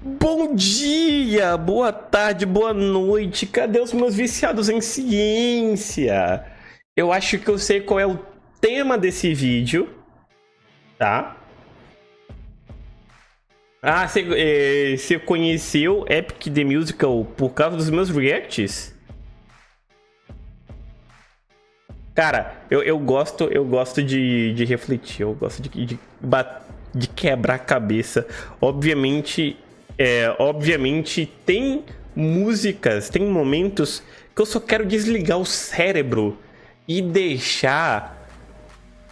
Bom dia, boa tarde, boa noite. Cadê os meus viciados em ciência? Eu acho que eu sei qual é o tema desse vídeo, tá? Ah, você conheceu Epic the Musical por causa dos meus reacts? Cara, eu gosto de refletir, eu gosto de quebrar a cabeça. Obviamente tem músicas, tem momentos que eu só quero desligar o cérebro e deixar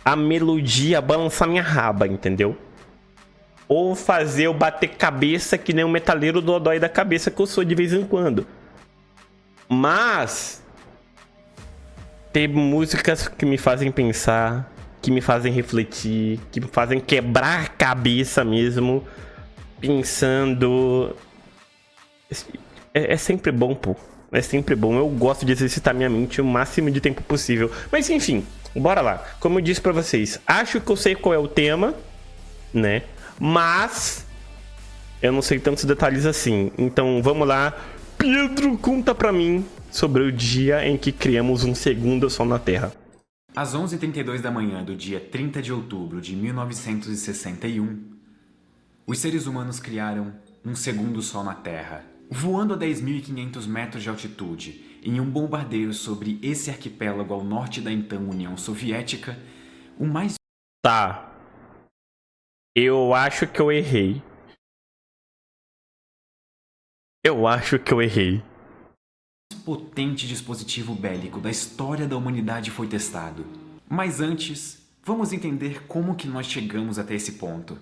a melodia balançar minha raba, entendeu? Ou fazer eu bater cabeça que nem um metaleiro dodói da cabeça que eu sou de vez em quando. Mas tem músicas que me fazem pensar, que me fazem refletir, que me fazem quebrar a cabeça mesmo, pensando. É sempre bom, pô. É sempre bom. Eu gosto de exercitar minha mente o máximo de tempo possível. Mas enfim, bora lá. Como eu disse pra vocês, acho que eu sei qual é o tema, né? Mas eu não sei tantos detalhes assim. Então vamos lá. Pedro, conta pra mim sobre o dia em que criamos um segundo Sol na Terra. Às 11h32 da manhã do dia 30 de outubro de 1961, os seres humanos criaram um segundo Sol na Terra, voando a 10.500 metros de altitude, em um bombardeio sobre esse arquipélago ao norte da então União Soviética, o mais... Tá. Eu acho que eu errei. potente dispositivo bélico da história da humanidade foi testado. Mas antes, vamos entender como que nós chegamos até esse ponto.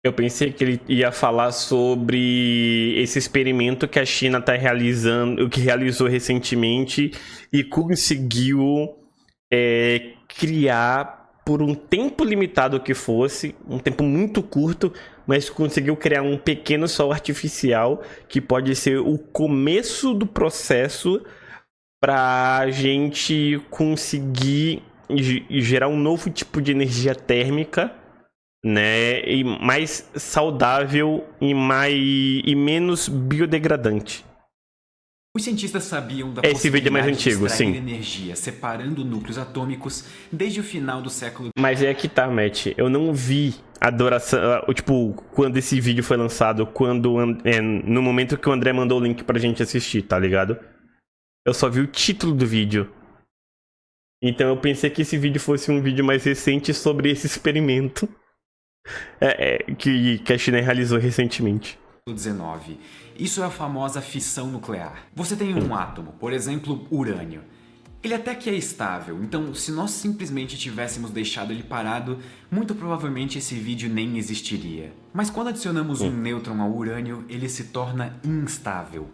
Eu pensei que ele ia falar sobre esse experimento que a China está realizando, que realizou recentemente e conseguiu criar por um tempo limitado que fosse, um tempo muito curto, mas conseguiu criar um pequeno sol artificial que pode ser o começo do processo para a gente conseguir gerar um novo tipo de energia térmica, né, e mais saudável e menos biodegradante. Os cientistas sabiam da Esse vídeo é mais possibilidade antigo, de extrair sim. energia separando núcleos atômicos desde o final do século... Mas é que tá, Matt. Eu não vi a duração, tipo, quando esse vídeo foi lançado, no momento que o André mandou o link pra gente assistir, tá ligado? Eu só vi o título do vídeo. Então eu pensei que esse vídeo fosse um vídeo mais recente sobre esse experimento que a China realizou recentemente. 19. Isso é a famosa fissão nuclear. Você tem um átomo, por exemplo, urânio. Ele até que é estável, então se nós simplesmente tivéssemos deixado ele parado, muito provavelmente esse vídeo nem existiria. Mas quando adicionamos um nêutron ao urânio, ele se torna instável.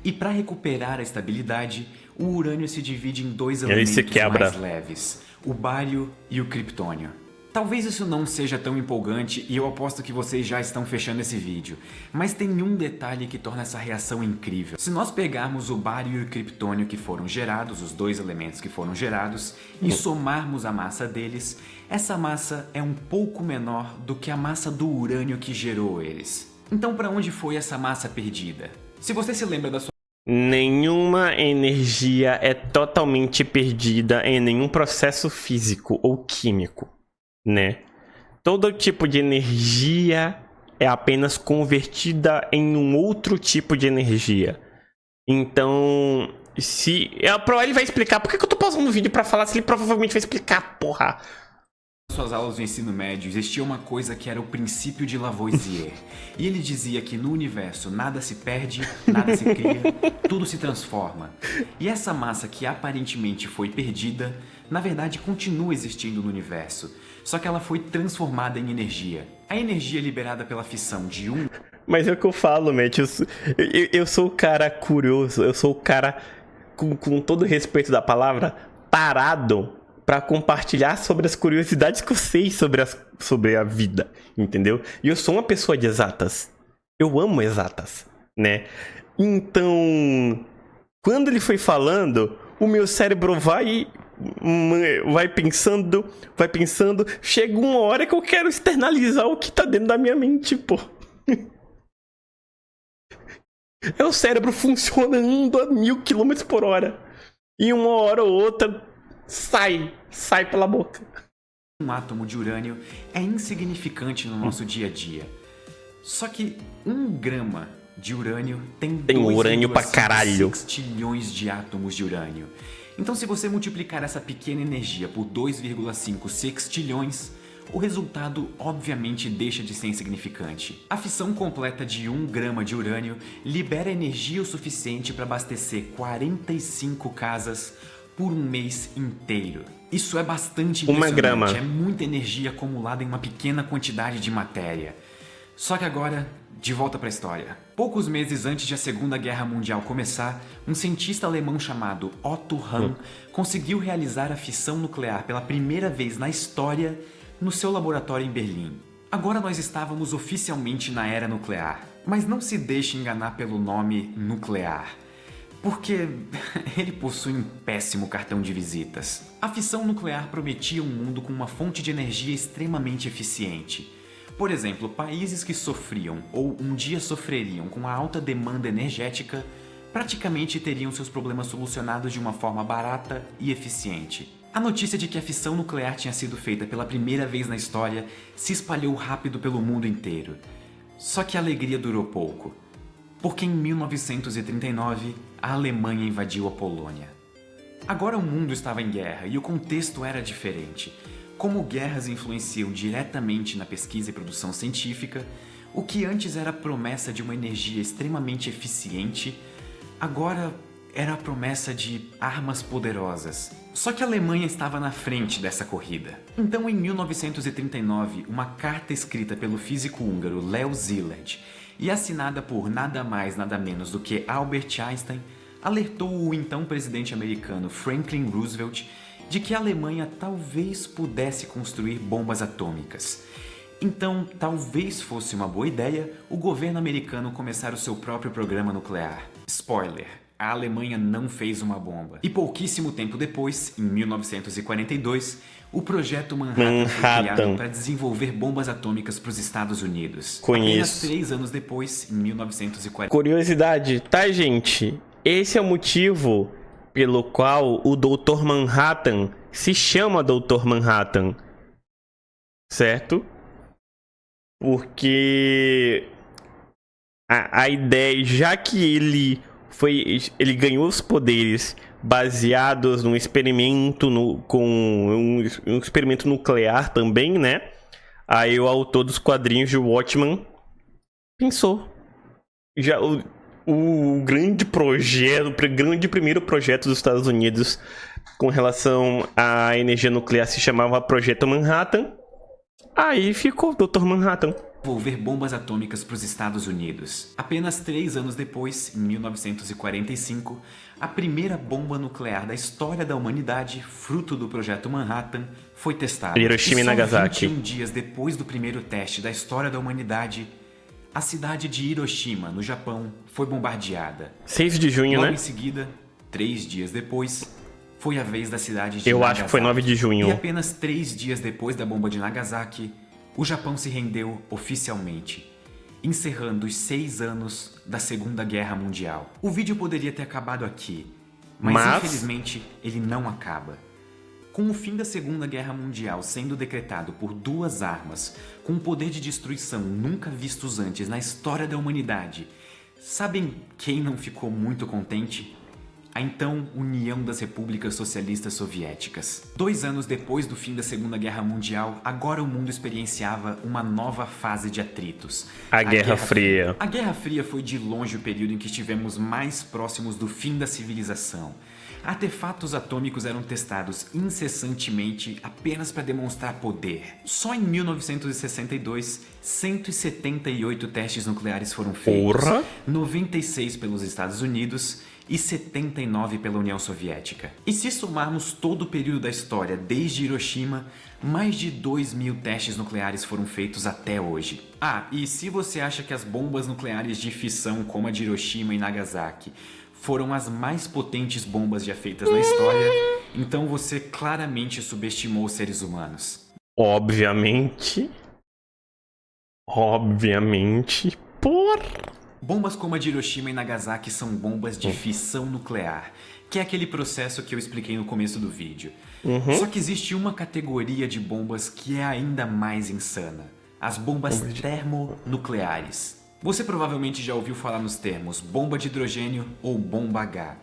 E para recuperar a estabilidade, o urânio se divide em dois elementos mais leves, o bário e o criptônio. Talvez isso não seja tão empolgante e eu aposto que vocês já estão fechando esse vídeo, mas tem um detalhe que torna essa reação incrível. Se nós pegarmos o bário e o criptônio que foram gerados, os dois elementos que foram gerados, e somarmos a massa deles, essa massa é um pouco menor do que a massa do urânio que gerou eles. Então para onde foi essa massa perdida? Se você se lembra da sua... Nenhuma energia é totalmente perdida em nenhum processo físico ou químico, né? Todo tipo de energia é apenas convertida em um outro tipo de energia. Então, ele vai explicar. Por que eu tô pausando o vídeo pra falar se ele provavelmente vai explicar, porra? Suas aulas do ensino médio, existia uma coisa que era o princípio de Lavoisier. E ele dizia que no universo nada se perde, nada se cria, tudo se transforma. E essa massa que aparentemente foi perdida, na verdade continua existindo no universo. Só que ela foi transformada em energia. A energia liberada pela fissão de um... Mas é o que eu falo, Matt. Eu sou o cara curioso, eu sou o cara, com todo o respeito da palavra, parado pra compartilhar sobre as curiosidades que eu sei sobre a vida, entendeu? E eu sou uma pessoa de exatas. Eu amo exatas, né? Então, quando ele foi falando, o meu cérebro vai pensando, chega uma hora que eu quero externalizar o que tá dentro da minha mente, pô. É o cérebro funcionando a 1000 km por hora. E uma hora ou outra sai pela boca. Um átomo de urânio é insignificante no nosso dia a dia. Só que 1 grama de urânio tem urânio pra caralho. 2,6 trilhões de átomos de urânio. Então, se você multiplicar essa pequena energia por 2,5 sextilhões, o resultado obviamente deixa de ser insignificante. A fissão completa de 1 grama de urânio libera energia o suficiente para abastecer 45 casas por um mês inteiro. Isso é bastante impressionante. 1 grama. É muita energia acumulada em uma pequena quantidade de matéria. Só que agora, de volta para a história. Poucos meses antes de a Segunda Guerra Mundial começar, um cientista alemão chamado Otto Hahn conseguiu realizar a fissão nuclear pela primeira vez na história no seu laboratório em Berlim. Agora nós estávamos oficialmente na era nuclear, mas não se deixe enganar pelo nome nuclear, porque ele possui um péssimo cartão de visitas. A fissão nuclear prometia um mundo com uma fonte de energia extremamente eficiente. Por exemplo, países que sofriam ou um dia sofreriam com a alta demanda energética praticamente teriam seus problemas solucionados de uma forma barata e eficiente. A notícia de que a fissão nuclear tinha sido feita pela primeira vez na história se espalhou rápido pelo mundo inteiro. Só que a alegria durou pouco, porque em 1939 a Alemanha invadiu a Polônia. Agora o mundo estava em guerra e o contexto era diferente. Como guerras influenciam diretamente na pesquisa e produção científica, o que antes era a promessa de uma energia extremamente eficiente, agora era a promessa de armas poderosas. Só que a Alemanha estava na frente dessa corrida. Então, em 1939, uma carta escrita pelo físico húngaro Leo Szilard e assinada por nada mais nada menos do que Albert Einstein alertou o então presidente americano Franklin Roosevelt de que a Alemanha talvez pudesse construir bombas atômicas. Então, talvez fosse uma boa ideia o governo americano começar o seu próprio programa nuclear. Spoiler: a Alemanha não fez uma bomba. E pouquíssimo tempo depois, em 1942, o projeto Manhattan foi criado para desenvolver bombas atômicas para os Estados Unidos. Apenas 3 anos depois, em 1940. Curiosidade, tá, gente? Esse é o motivo pelo qual o Dr. Manhattan se chama Dr. Manhattan, certo? Porque a ideia, já que ele ganhou os poderes baseados num experimento com um experimento nuclear também, né? Aí o autor dos quadrinhos de Watchmen pensou, já o grande projeto, o grande primeiro projeto dos Estados Unidos com relação à energia nuclear se chamava Projeto Manhattan. Aí ficou Dr. Manhattan. Desenvolver bombas atômicas para os Estados Unidos. Apenas 3 anos depois, em 1945, a primeira bomba nuclear da história da humanidade, fruto do Projeto Manhattan, foi testada. Hiroshima e Nagasaki. 21 dias depois do primeiro teste da história da humanidade, a cidade de Hiroshima, no Japão, foi bombardeada. 6 de junho, Logo né? em seguida, 3 dias depois, foi a vez da cidade de Eu Nagasaki. acho que foi 9 de junho. E apenas 3 dias depois da bomba de Nagasaki, o Japão se rendeu oficialmente, encerrando os 6 anos da Segunda Guerra Mundial. O vídeo poderia ter acabado aqui, mas infelizmente ele não acaba. Com o fim da Segunda Guerra Mundial sendo decretado por 2 armas com um poder de destruição nunca vistos antes na história da humanidade, sabem quem não ficou muito contente? A então União das Repúblicas Socialistas Soviéticas. 2 anos depois do fim da Segunda Guerra Mundial, agora o mundo experienciava uma nova fase de atritos. A Guerra Fria. A Guerra Fria foi de longe o período em que estivemos mais próximos do fim da civilização. Artefatos atômicos eram testados incessantemente apenas para demonstrar poder. Só em 1962, 178 testes nucleares foram feitos. 96 pelos Estados Unidos e 79 pela União Soviética. E se somarmos todo o período da história desde Hiroshima, mais de 2.000 testes nucleares foram feitos até hoje. Ah, e se você acha que as bombas nucleares de fissão como a de Hiroshima e Nagasaki foram as mais potentes bombas já feitas na história, então você claramente subestimou os seres humanos. Obviamente. Porra. Bombas como a de Hiroshima e Nagasaki são bombas de fissão nuclear, que é aquele processo que eu expliquei no começo do vídeo. Só que existe uma categoria de bombas que é ainda mais insana: as bombas termonucleares. Você provavelmente já ouviu falar nos termos bomba de hidrogênio ou bomba H.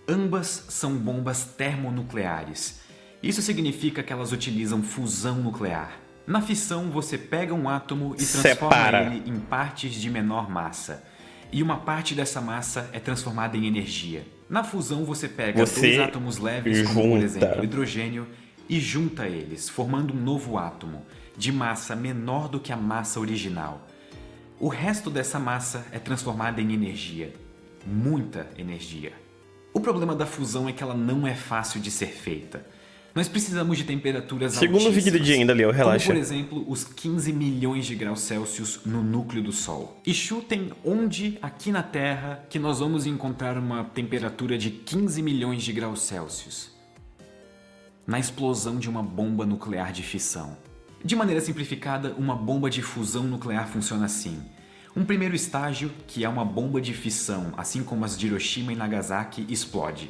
Ambas são bombas termonucleares. Isso significa que elas utilizam fusão nuclear. Na fissão, você pega um átomo e transforma ele em partes de menor massa. E uma parte dessa massa é transformada em energia. Na fusão, você pega dois átomos leves, como por exemplo o hidrogênio, e junta eles, formando um novo átomo, de massa menor do que a massa original. O resto dessa massa é transformada em energia. Muita energia. O problema da fusão é que ela não é fácil de ser feita. Nós precisamos de temperaturas altíssimas. Segundo o vídeo do dia ainda, Leo, relaxa. Como, por exemplo, os 15 milhões de graus Celsius no núcleo do Sol. E chutem onde, aqui na Terra, que nós vamos encontrar uma temperatura de 15 milhões de graus Celsius. Na explosão de uma bomba nuclear de fissão. De maneira simplificada, uma bomba de fusão nuclear funciona assim. Um primeiro estágio, que é uma bomba de fissão, assim como as de Hiroshima e Nagasaki, explode.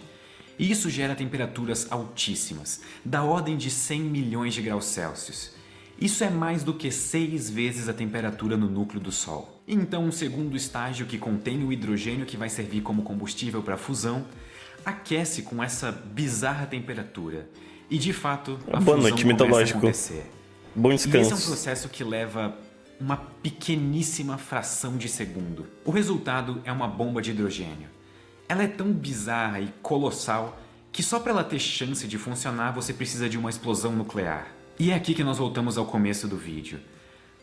E isso gera temperaturas altíssimas, da ordem de 100 milhões de graus Celsius. Isso é mais do que 6 vezes a temperatura no núcleo do Sol. Então, um segundo estágio, que contém o hidrogênio que vai servir como combustível para a fusão, aquece com essa bizarra temperatura. E, de fato, a fusão começa a acontecer. Bom descanso. E esse é um processo que leva uma pequeníssima fração de segundo. O resultado é uma bomba de hidrogênio. Ela é tão bizarra e colossal que só para ela ter chance de funcionar você precisa de uma explosão nuclear. E é aqui que nós voltamos ao começo do vídeo.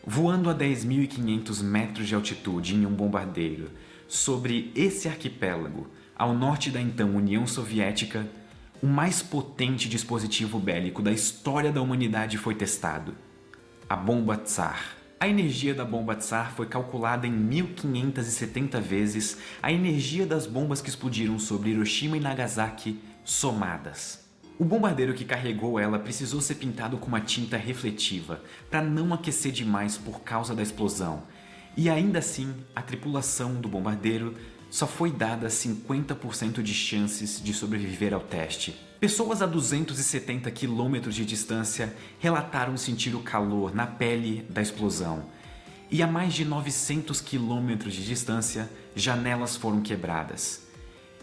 Voando a 10.500 metros de altitude em um bombardeiro sobre esse arquipélago, ao norte da então União Soviética, o mais potente dispositivo bélico da história da humanidade foi testado: a bomba Tsar. A energia da bomba Tsar foi calculada em 1570 vezes a energia das bombas que explodiram sobre Hiroshima e Nagasaki somadas. O bombardeiro que carregou ela precisou ser pintado com uma tinta refletiva para não aquecer demais por causa da explosão. E ainda assim, a tripulação do bombardeiro só foi dada 50% de chances de sobreviver ao teste. Pessoas a 270 quilômetros de distância relataram sentir o calor na pele da explosão. E a mais de 900 quilômetros de distância, janelas foram quebradas.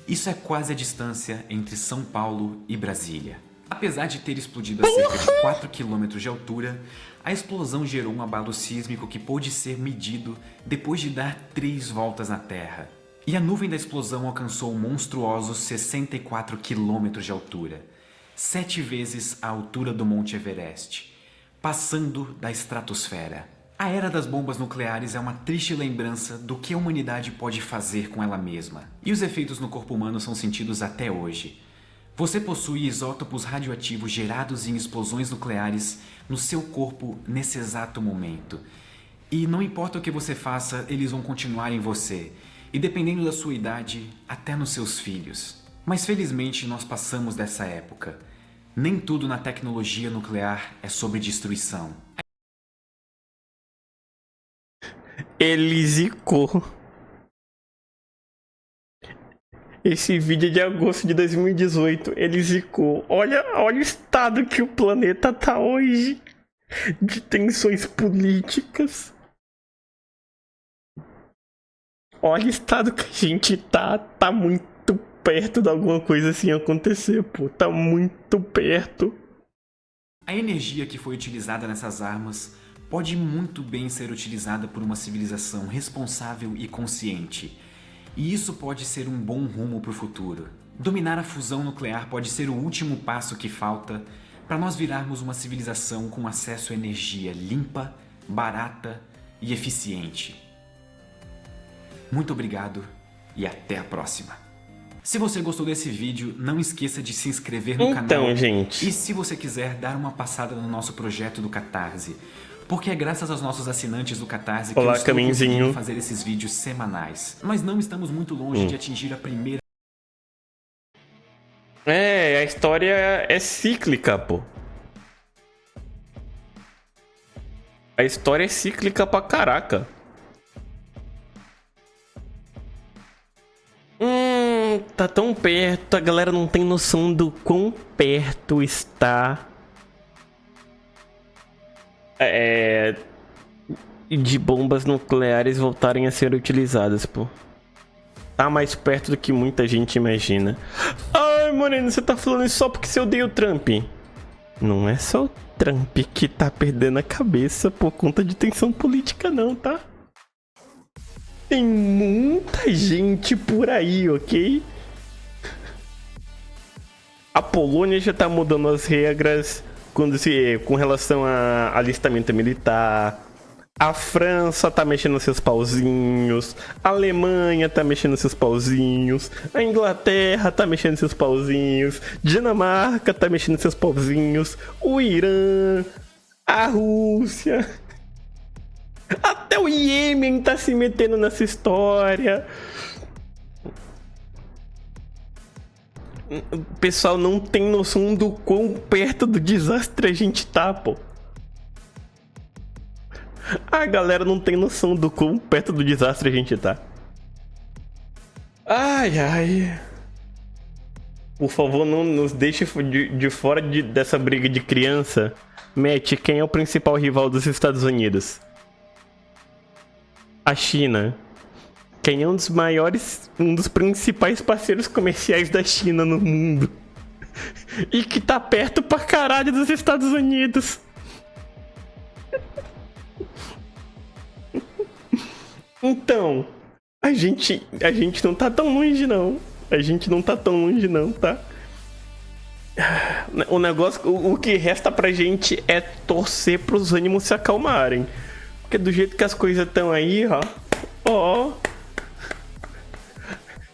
Isso é quase a distância entre São Paulo e Brasília. Apesar de ter explodido a cerca de 4 quilômetros de altura, a explosão gerou um abalo sísmico que pôde ser medido depois de dar 3 voltas na Terra. E a nuvem da explosão alcançou monstruosos 64 quilômetros de altura, 7 vezes a altura do Monte Everest, passando da estratosfera. A era das bombas nucleares é uma triste lembrança do que a humanidade pode fazer com ela mesma. E os efeitos no corpo humano são sentidos até hoje. Você possui isótopos radioativos gerados em explosões nucleares no seu corpo nesse exato momento. E não importa o que você faça, eles vão continuar em você. E dependendo da sua idade, até nos seus filhos. Mas felizmente nós passamos dessa época. Nem tudo na tecnologia nuclear é sobre destruição. Ele zicou. Esse vídeo é de agosto de 2018. Ele zicou. Olha o estado que o planeta tá hoje. De tensões políticas. Olha o estado que a gente tá. Tá muito perto de alguma coisa assim acontecer, pô. Tá muito perto. A energia que foi utilizada nessas armas pode muito bem ser utilizada por uma civilização responsável e consciente. E isso pode ser um bom rumo para o futuro. Dominar a fusão nuclear pode ser o último passo que falta para nós virarmos uma civilização com acesso a energia limpa, barata e eficiente. Muito obrigado e até a próxima. Se você gostou desse vídeo, não esqueça de se inscrever no canal. Gente. E se você quiser dar uma passada no nosso projeto do Catarse, porque é graças aos nossos assinantes do Catarse que eu estou conseguindo fazer esses vídeos semanais. Nós não estamos muito longe de atingir a primeira... A história é cíclica, pô. A história é cíclica pra caraca. Tá tão perto, a galera não tem noção do quão perto está de bombas nucleares voltarem a ser utilizadas, pô. Tá mais perto do que muita gente imagina. Ai, Moreno, você tá falando isso só porque você odeia o Trump. Não é só o Trump que tá perdendo a cabeça por conta de tensão política, não, tá? Tem muita gente por aí, ok? A Polônia já tá mudando as regras com relação a alistamento militar. A França tá mexendo seus pauzinhos. A Alemanha tá mexendo seus pauzinhos. A Inglaterra tá mexendo seus pauzinhos. Dinamarca tá mexendo seus pauzinhos. O Irã. A Rússia. Até o Iêmen tá se metendo nessa história. O pessoal não tem noção do quão perto do desastre a gente tá, pô. A galera não tem noção do quão perto do desastre a gente tá. Ai, ai. Por favor, não nos deixe de fora dessa briga de criança. Matt, quem é o principal rival dos Estados Unidos? A China. Quem é um dos principais parceiros comerciais da China no mundo? E que tá perto pra caralho dos Estados Unidos. Então, a gente não tá tão longe, não. A gente não tá tão longe, não, tá? O negócio, o que resta pra gente é torcer pros ânimos se acalmarem. Porque do jeito que as coisas estão aí, ó.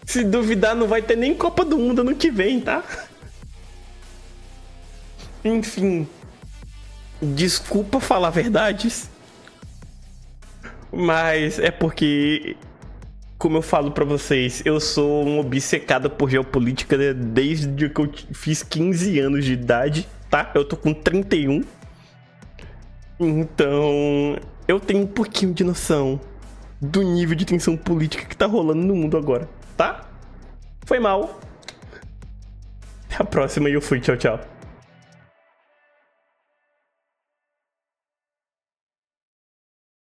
Se duvidar, não vai ter nem Copa do Mundo ano que vem, tá? Enfim. Desculpa falar verdades. Mas é porque, como eu falo pra vocês, eu sou um obcecado por geopolítica desde que eu fiz 15 anos de idade, tá? Eu tô com 31. Então, eu tenho um pouquinho de noção do nível de tensão política que tá rolando no mundo agora, tá? Foi mal. Até a próxima e eu fui. Tchau, tchau.